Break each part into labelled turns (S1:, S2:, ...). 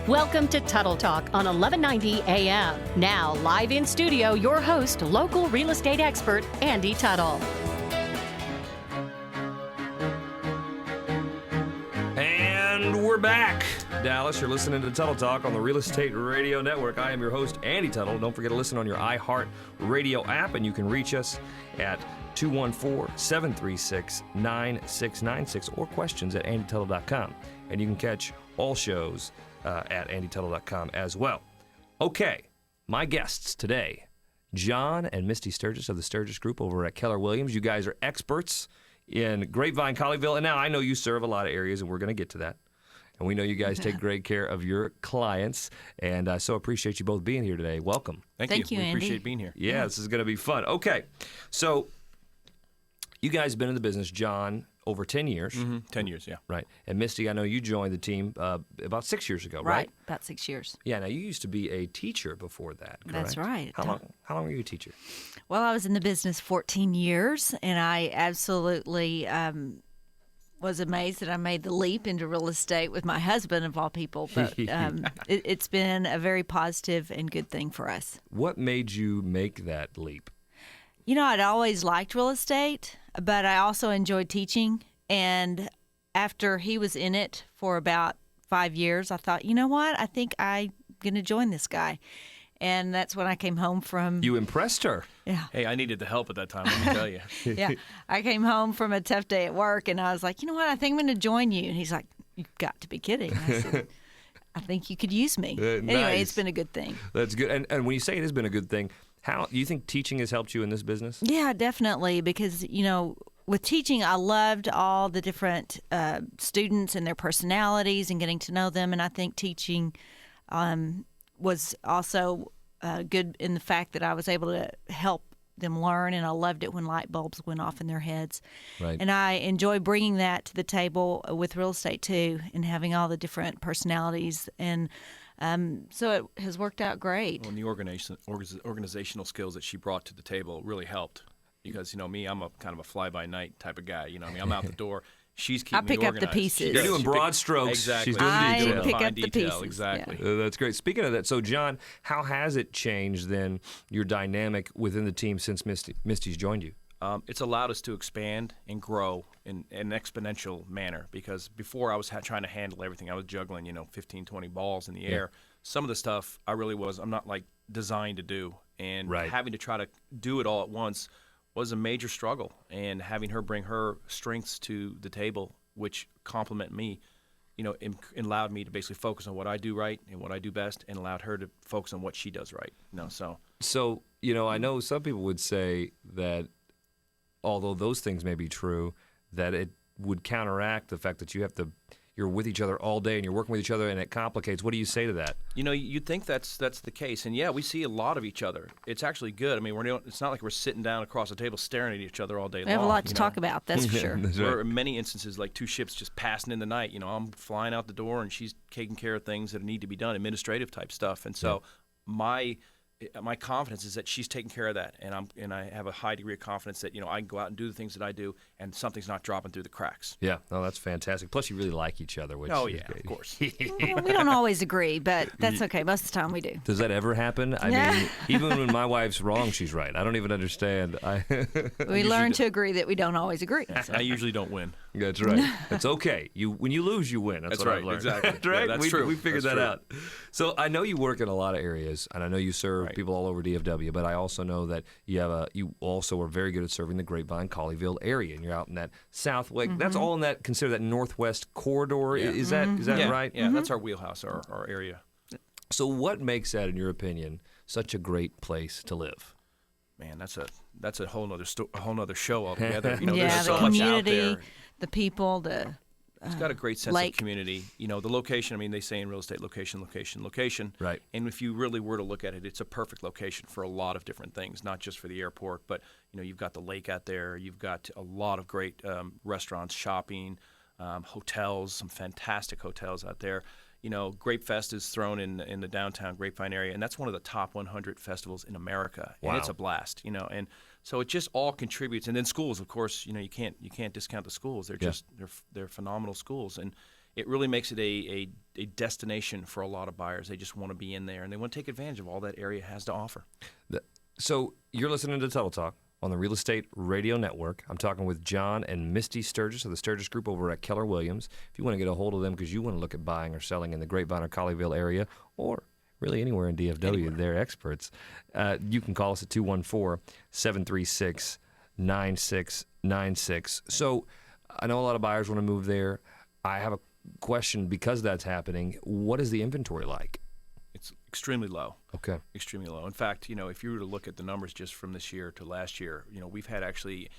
S1: Welcome to Tuttle Talk on 1190 AM. Now, live in studio, your host, local real estate expert, Andy Tuttle.
S2: And we're back. Dallas, you're listening to Tuttle Talk on the Real Estate Radio Network. I am your host, Andy Tuttle. Don't forget to listen on your iHeart Radio app, and you can reach us at 214-736-9696 or questions at andytuttle.com. And you can catch all shows at andytuttle.com as well. Okay, my guests today, John and Mysti Sturges of the Sturges Group over at Keller Williams. You guys are experts in Grapevine, Colleyville, and now I know you serve a lot of areas, and we're going to get to that. And we know you guys take great care of your clients, and I so appreciate you both being here today. Welcome.
S3: Thank you,
S4: Andy.
S3: We appreciate being here.
S2: Yeah, this is going to be fun. Okay, so you guys have been in the business, John, over 10 years.
S3: 10 years, yeah.
S2: Right. And Mysti, I know you joined the team about 6 years ago, right?
S4: About 6 years.
S2: Yeah, now you used to be a teacher before that, correct?
S4: That's right.
S2: How long were you a teacher?
S4: Well, I was in the business 14 years, and I absolutely was amazed that I made the leap into real estate with my husband, of all people. But it's been a very positive and good thing for us.
S2: What made you make that leap?
S4: You know, I'd always liked real estate, but I also enjoyed teaching. And after he was in it for about 5 years, I thought, you know what? I think I'm going to join this guy. And that's when I came home from...
S2: You impressed her.
S4: Yeah.
S3: Hey, I needed the help at that time, let me tell you.
S4: Yeah. I came home from a tough day at work, and I was like, you know what? I think I'm going to join you. And he's like, you've got to be kidding. I said, I think you could use me. Anyway,
S2: nice.
S4: It's been a good thing.
S2: That's good. And when you say it has been a good thing, how do you think teaching has helped you in this business?
S4: Yeah, definitely. Because, you know, with teaching, I loved all the different students and their personalities and getting to know them. And I think teaching was also good in the fact that I was able to help them learn, and I loved it when light bulbs went off in their heads.
S2: Right.
S4: And I enjoy bringing that to the table with real estate too, and having all the different personalities. And so it has worked out great.
S3: Well, and the organizational skills that she brought to the table really helped. Because, you know, me, I'm a kind of a fly-by-night type of guy. You know, I mean, I'm out the door. She's keeping me organized.
S4: I pick up the pieces.
S2: You're doing broad strokes.
S3: Exactly.
S2: She's doing the detail.
S4: I pick
S3: Fine
S4: up the
S3: detail,
S4: pieces.
S3: exactly.
S4: Yeah.
S2: That's great. Speaking of that, so John, how has it changed then, your dynamic within the team since Mysti's joined you?
S3: It's allowed us to expand and grow in an exponential manner, because before I was trying to handle everything. I was juggling, 15, 20 balls in the air. Some of the stuff I'm not like designed to do. And having to try to do it all at once was a major struggle. And having her bring her strengths to the table, which complement me, allowed me to basically focus on what I do right and what I do best, and allowed her to focus on what she does right.
S2: So, I know some people would say that although those things may be true, that it would counteract the fact that you're with each other all day and you're working with each other, and it complicates. What do you say to that?
S3: You'd think that's the case, and yeah, we see a lot of each other. It's actually good. I mean, it's not like we're sitting down across the table staring at each other all day long.
S4: We have a lot to talk about, that's for sure.
S2: That's right.
S3: We're in many instances like two ships just passing in the night. I'm flying out the door, and she's taking care of things that need to be done, administrative type stuff. And so my confidence is that she's taking care of that, and I have a high degree of confidence that I can go out and do the things that I do, and something's not dropping through the cracks.
S2: Yeah, no, that's fantastic. Plus, you really like each other, which
S3: oh
S2: is
S3: yeah,
S2: great.
S3: Of course.
S4: Well, we don't always agree, but that's okay. Most of the time we do.
S2: Does that ever happen? I mean, even when my wife's wrong, she's right. I don't even understand.
S4: We learn to agree that we don't always agree. So.
S3: I usually don't win.
S2: That's right. That's okay. When you lose, you win. That's what
S3: right.
S2: I've learned.
S3: Exactly.
S2: That's right.
S3: Yeah, that's true.
S2: We figured
S3: that's
S2: that
S3: true.
S2: out. So I know you work in a lot of areas, and I know you serve people all over DFW. But I also know that you also are very good at serving the Grapevine, Colleyville area, and you're out in that south. That's all in that consider that northwest corridor. Yeah. Is that right?
S3: Yeah, that's our wheelhouse, our area.
S2: So what makes that, in your opinion, such a great place to live?
S3: Man, that's a whole nother show altogether.
S4: Yeah,
S3: there's so
S4: the
S3: much
S4: community,
S3: out there.
S4: the people,
S3: It's got a great sense
S4: lake.
S3: of community. The location, I mean, they say in real estate, location.
S2: Right.
S3: And if you really were to look at it, it's a perfect location for a lot of different things, not just for the airport, but, you've got the lake out there. You've got a lot of great restaurants, shopping, hotels, some fantastic hotels out there. Grape Fest is thrown in the downtown Grapevine area, and that's one of the top 100 festivals in America.
S2: Wow.
S3: And it's a blast, and so it just all contributes. And then schools, of course, you can't discount the schools. They're just they're phenomenal schools, and it really makes it a destination for a lot of buyers. They just want to be in there, and they want to take advantage of all that area has to offer.
S2: So you're listening to Tuttle Talk on the Real Estate Radio Network. I'm talking with John and Mysti Sturges of the Sturges Group over at Keller Williams. If you want to get a hold of them because you want to look at buying or selling in the Grapevine or Colleyville area, or really anywhere in DFW, they're experts. You can call us at 214-736-9696. So I know a lot of buyers want to move there. I have a question because that's happening. What is the inventory like?
S3: It's extremely low.
S2: Okay.
S3: Extremely low. In fact, if you were to look at the numbers just from this year to last year, we've had actually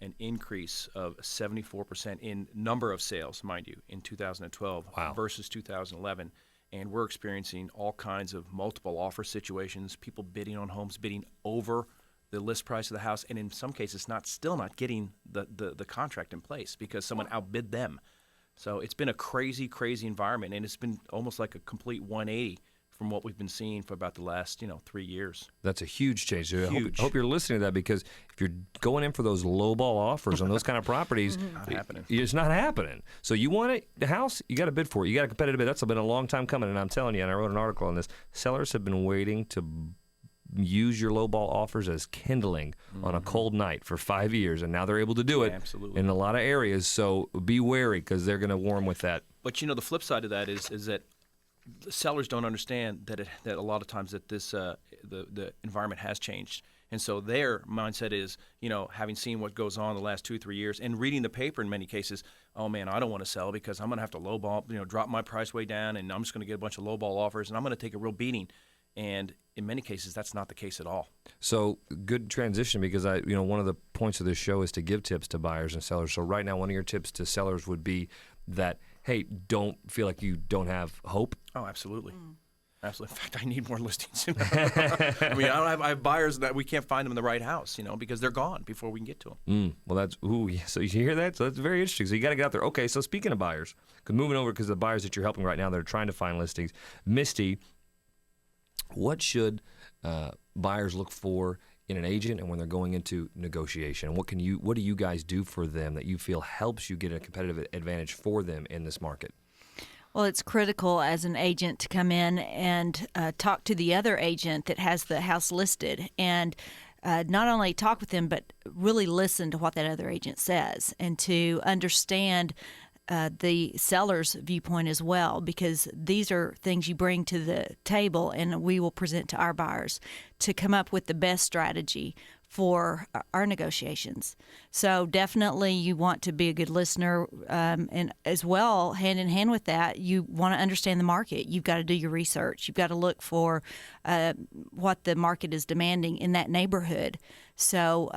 S3: an increase of 74% in number of sales, mind you, in 2012 versus 2011. And we're experiencing all kinds of multiple offer situations, people bidding on homes, bidding over the list price of the house, and in some cases still not getting the contract in place because someone outbid them. So it's been a crazy, crazy environment, and it's been almost like a complete 180 from what we've been seeing for about the last 3 years.
S2: That's a huge change. So
S3: Huge.
S2: I hope you're listening to that, because if you're going in for those low ball offers on those kind of properties,
S3: Not happening.
S2: It's not happening. So you want the house, you got to bid for it. You got a competitive bid. That's been a long time coming, and I'm telling you, and I wrote an article on this, sellers have been waiting to use your low ball offers as kindling on a cold night for 5 years, and now they're able to do it
S3: Absolutely.
S2: in a lot of areas. So be wary, because they're going to warm with that.
S3: But the flip side of that is that the sellers don't understand that a lot of times that this the environment has changed, and so their mindset is having seen what goes on the last 2-3 years and reading the paper in many cases. Oh man, I don't want to sell because I'm going to have to lowball, drop my price way down, and I'm just going to get a bunch of lowball offers, and I'm going to take a real beating. And in many cases, that's not the case at all.
S2: So good transition, because one of the points of this show is to give tips to buyers and sellers. So right now, one of your tips to sellers would be that, hey, don't feel like you don't have hope.
S3: Oh, absolutely. Absolutely. In fact, I need more listings. I mean, I have buyers that we can't find them in the right house, because they're gone before we can get to them.
S2: Well, so you hear that? So that's very interesting. So you got to get out there. Okay, so speaking of buyers, because the buyers that you're helping right now, they're trying to find listings. Mysti, what should buyers look for in an agent and when they're going into negotiation? What do you guys do for them that you feel helps you get a competitive advantage for them in this market?
S4: Well, it's critical as an agent to come in and talk to the other agent that has the house listed, and not only talk with them, but really listen to what that other agent says and to understand the seller's viewpoint as well, because these are things you bring to the table and we will present to our buyers to come up with the best strategy for our negotiations. So definitely you want to be a good listener, and as well, hand in hand with that, you want to understand the market. You've got to do your research. You've got to look for what the market is demanding in that neighborhood. So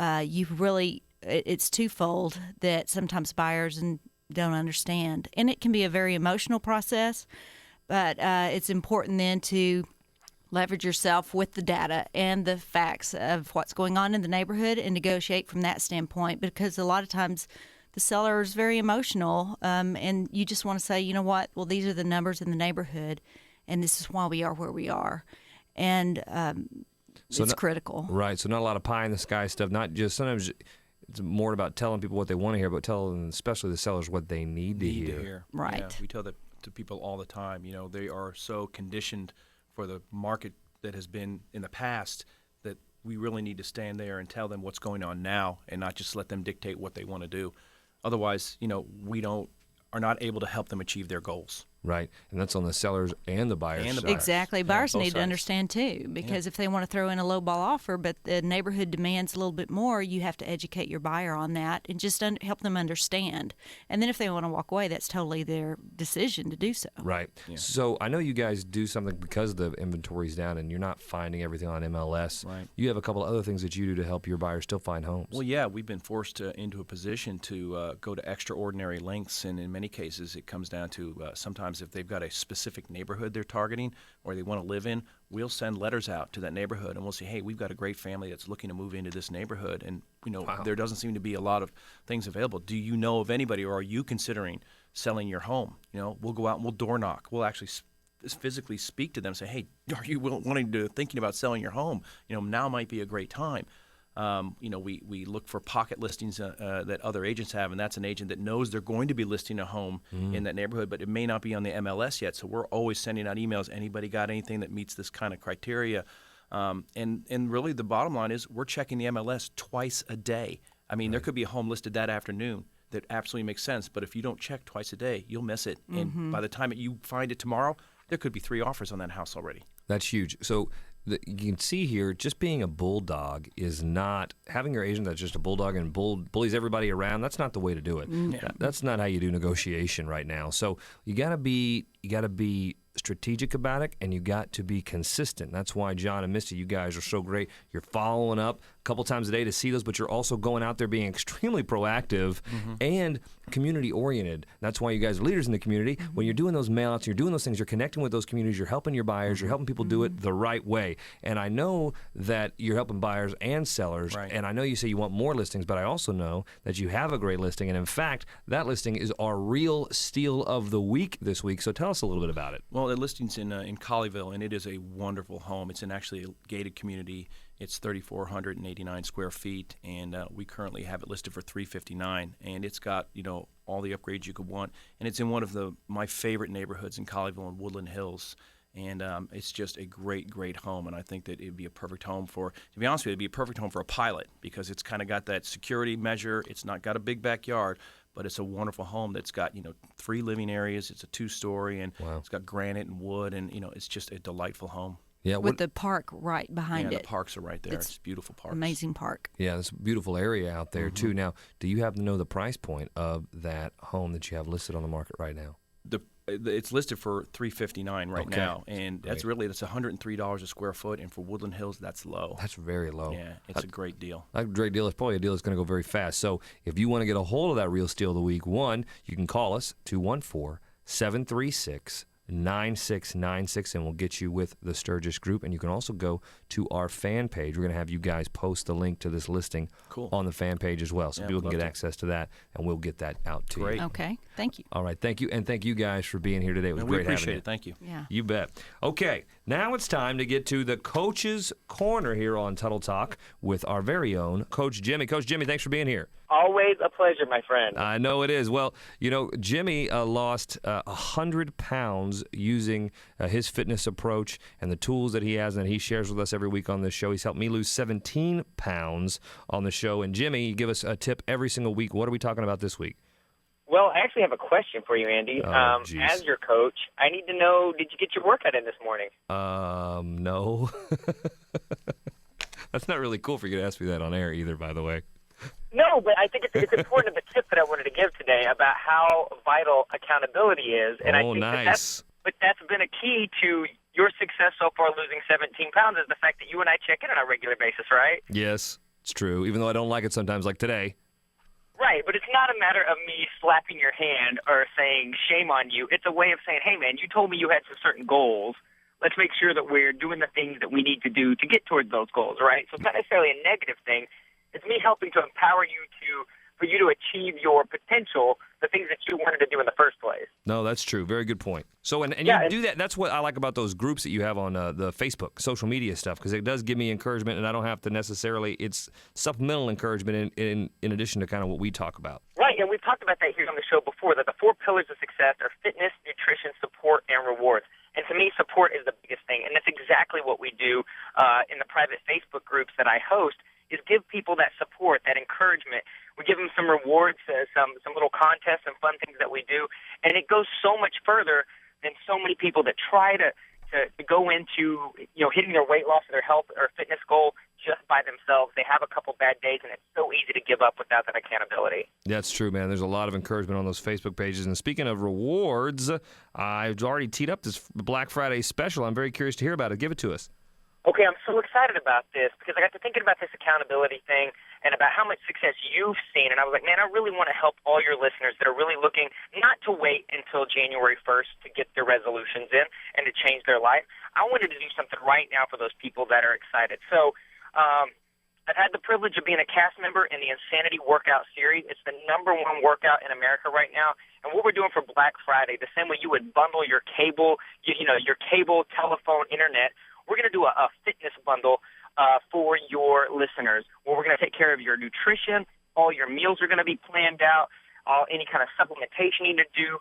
S4: it's twofold that sometimes buyers don't understand. And it can be a very emotional process, but it's important then to leverage yourself with the data and the facts of what's going on in the neighborhood and negotiate from that standpoint, because a lot of times the seller is very emotional, and you just want to say, you know what, well, these are the numbers in the neighborhood, and this is why we are where we are. And it's critical.
S2: Right, so not a lot of pie in the sky stuff, not just sometimes it's more about telling people what they want to hear, but telling especially the sellers what they need to hear.
S4: Right.
S3: Yeah, we tell that to people all the time. They are so conditioned for the market that has been in the past that we really need to stand there and tell them what's going on now and not just let them dictate what they want to do. Otherwise, we are not able to help them achieve their goals.
S2: Right, and that's on the sellers and the buyers side.
S4: Exactly. Buyers
S3: both
S4: need to
S3: sides.
S4: understand too, because if they want to throw in a low ball offer, but the neighborhood demands a little bit more, you have to educate your buyer on that and just help them understand. And then if they want to walk away, that's totally their decision to do so.
S2: Right. Yeah. So I know you guys do something because the inventory's down and you're not finding everything on MLS.
S3: Right.
S2: You have a couple of other things that you do to help your buyers still find homes.
S3: Well, yeah, we've been forced into a position to go to extraordinary lengths, and in many cases it comes down to sometimes if they've got a specific neighborhood they're targeting or they want to live in, we'll send letters out to that neighborhood and we'll say, hey, we've got a great family that's looking to move into this neighborhood, and there doesn't seem to be a lot of things available. Do you know of anybody, or are you considering selling your home? We'll go out and we'll door knock. We'll actually physically speak to them, say, hey, are you thinking about selling your home? Now might be a great time. We look for pocket listings that other agents have, and that's an agent that knows they're going to be listing a home in that neighborhood, but it may not be on the MLS yet. So we're always sending out emails. Anybody got anything that meets this kind of criteria? And really the bottom line is we're checking the MLS twice a day. I mean, there could be a home listed that afternoon that absolutely makes sense, but if you don't check twice a day, you'll miss it. And by the time you find it tomorrow, there could be 3 offers on that house already.
S2: That's huge. So you can see here, just being a bulldog is not having your agent that's just a bulldog and bullies everybody around. That's not the way to do it.
S3: Yeah.
S2: That's not how you do negotiation right now. So you got to be strategic about it, and you got to be consistent. That's why John and Mysti, you guys are so great. You're following up a couple times a day to see those, but you're also going out there being extremely proactive and community-oriented. That's why you guys are leaders in the community. When you're doing those mail-outs, you're doing those things, you're connecting with those communities, you're helping your buyers, you're helping people do it the right way. And I know that you're helping buyers and sellers, and I know you say you want more listings, but I also know that you have a great listing, and in fact, that listing is our real steal of the week this week. So tell us a little bit about it.
S3: Well, the listing's in Colleyville, and it is a wonderful home. It's in actually a gated community. It's 3,489 square feet, and we currently have it listed for $359. And it's got all the upgrades you could want, and it's in one of my favorite neighborhoods in Colleyville and Woodland Hills. And it's just a great, great home, and I think that it'd be a perfect home to be honest with you, it'd be a perfect home for a pilot because it's kind of got that security measure. It's not got a big backyard, but it's a wonderful home that's got 3 living areas. It's a 2-story, and It's got granite and wood, and it's just a delightful home.
S2: Yeah,
S4: with the park right behind it.
S3: The parks are right there. It's beautiful parks.
S4: Amazing park.
S2: Yeah, it's a beautiful area out there too. Now, do you happen to know the price point of that home that you have listed on the market right now?
S3: It's listed for $359 right now, and that's $103 a square foot, and for Woodland Hills, that's low.
S2: That's very low.
S3: Yeah, it's a great deal.
S2: A great deal. It's probably a deal that's going to go very fast. So if you want to get a hold of that real steal of the week, you can call us 214-736-9696, and we'll get you with the Sturges Group. And you can also go to our fan page. We're going to have you guys post the link to this listing on the fan page as well, so people can get access to that, and we'll get that out to you.
S4: Okay, thank you.
S2: All right, thank you, and thank you guys for being here today. It was great having you.
S3: We appreciate it. Thank you.
S4: Yeah.
S2: You bet. Okay, now it's time to get to the Coach's Corner here on Tuttle Talk with our very own Coach Jimmy. Coach Jimmy, thanks for being here.
S5: Always a pleasure, my friend.
S2: I know it is. Well, Jimmy lost 100 pounds using his fitness approach and the tools that he has and that he shares with us every week on this show. He's helped me lose 17 pounds on the show. And Jimmy, you give us a tip every single week. What are we talking about this week?
S5: Well, I actually have a question for you, Andy. As your coach, I need to know, did you get your workout in this morning?
S2: No. That's not really cool for you to ask me that on air either, by the way.
S5: No, but I think it's important of a tip that I wanted to give today about how vital accountability is. And I think
S2: nice.
S5: That's been a key to your success so far losing 17 pounds is the fact that you and I check in on a regular basis, right?
S2: Yes, it's true, even though I don't like it sometimes, like today.
S5: Right, but it's not a matter of me slapping your hand or saying shame on you. It's a way of saying, hey, man, you told me you had some certain goals. Let's make sure that we're doing the things that we need to do to get towards those goals, right? So it's not necessarily a negative thing. It's me helping to empower you for you to achieve your potential, the things that you wanted to do in the first place.
S2: No, that's true. Very good point. So, and you do that. That's what I like about those groups that you have on the Facebook, social media stuff, because it does give me encouragement, and I don't have to necessarily. It's supplemental encouragement in addition to kind of what we talk about.
S5: Right, and we've talked about that here on the show before. That the 4 pillars of success are fitness, nutrition, support, and rewards. And to me, support is the biggest thing, and that's exactly what we do in the private Facebook groups that I host. Is give people that support, that encouragement. We give them some rewards, some little contests and fun things that we do, and it goes so much further than so many people that try to go into hitting their weight loss or their health or fitness goal just by themselves. They have a couple bad days, and it's so easy to give up without that accountability.
S2: That's true, man. There's a lot of encouragement on those Facebook pages. And speaking of rewards, I've already teed up this Black Friday special. I'm very curious to hear about it. Give it to us.
S5: Okay, I'm so excited about this because I got to thinking about this accountability thing and about how much success you've seen. And I was like, man, I really want to help all your listeners that are really looking not to wait until January 1st to get their resolutions in and to change their life. I wanted to do something right now for those people that are excited. So I've had the privilege of being a cast member in the Insanity Workout Series. It's the #1 workout in America right now. And what we're doing for Black Friday, the same way you would bundle your cable, your cable, telephone, internet, we're going to do a fitness bundle for your listeners, where we're going to take care of your nutrition. All your meals are going to be planned out. Any kind of supplementation you need to do.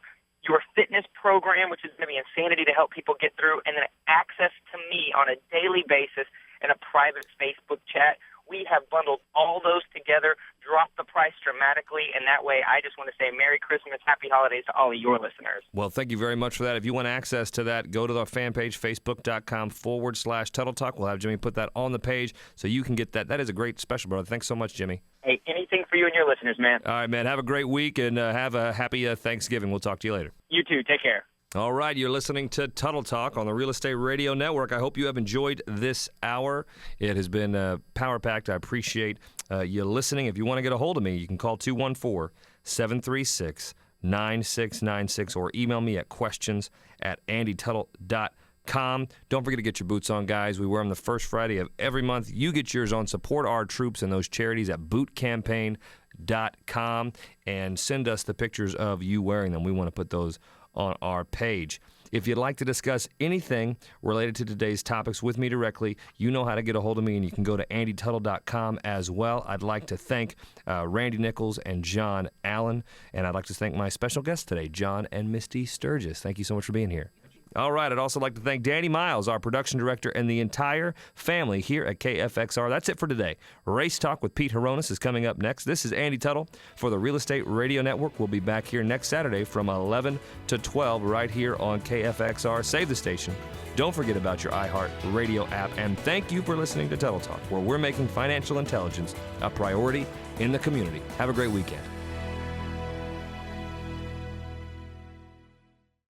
S5: Your fitness program, which is going to be insanity to help people get through, and then access to me on a daily basis in a private Facebook chat. We have bundled all those together, dropped the price dramatically, and that way I just want to say Merry Christmas, Happy Holidays to all of your listeners.
S2: Well, thank you very much for that. If you want access to that, go to our fan page, facebook.com/Tuttle Talk. We'll have Jimmy put that on the page so you can get that. That is a great special, brother. Thanks so much, Jimmy.
S5: Hey, anything for you and your listeners, man.
S2: All right, man. Have a great week and have a happy Thanksgiving. We'll talk to you later.
S5: You too. Take care.
S2: All right, you're listening to Tuttle Talk on the Real Estate Radio Network. I hope you have enjoyed this hour. It has been power-packed. I appreciate you listening. If you want to get a hold of me, you can call 214-736-9696 or email me at questions@andytuttle.com. Don't forget to get your boots on, guys. We wear them the first Friday of every month. You get yours on. Support our troops and those charities at bootcampaign.com and send us the pictures of you wearing them. We want to put those on our page. If you'd like to discuss anything related to today's topics with me directly, you know how to get a hold of me, and you can go to andytuttle.com as well. I'd like to thank Randy Nichols and John Allen, and I'd like to thank my special guests today, John and Mysti Sturges. Thank you so much for being here. All right, I'd also like to thank Danny Miles, our production director, and the entire family here at KFXR. That's it for today. Race Talk with Pete Hronis is coming up next. This is Andy Tuttle for the Real Estate Radio Network. We'll be back here next Saturday from 11 to 12 right here on KFXR. Save the station. Don't forget about your iHeart Radio app. And thank you for listening to Tuttle Talk, where we're making financial intelligence a priority in the community. Have a great weekend.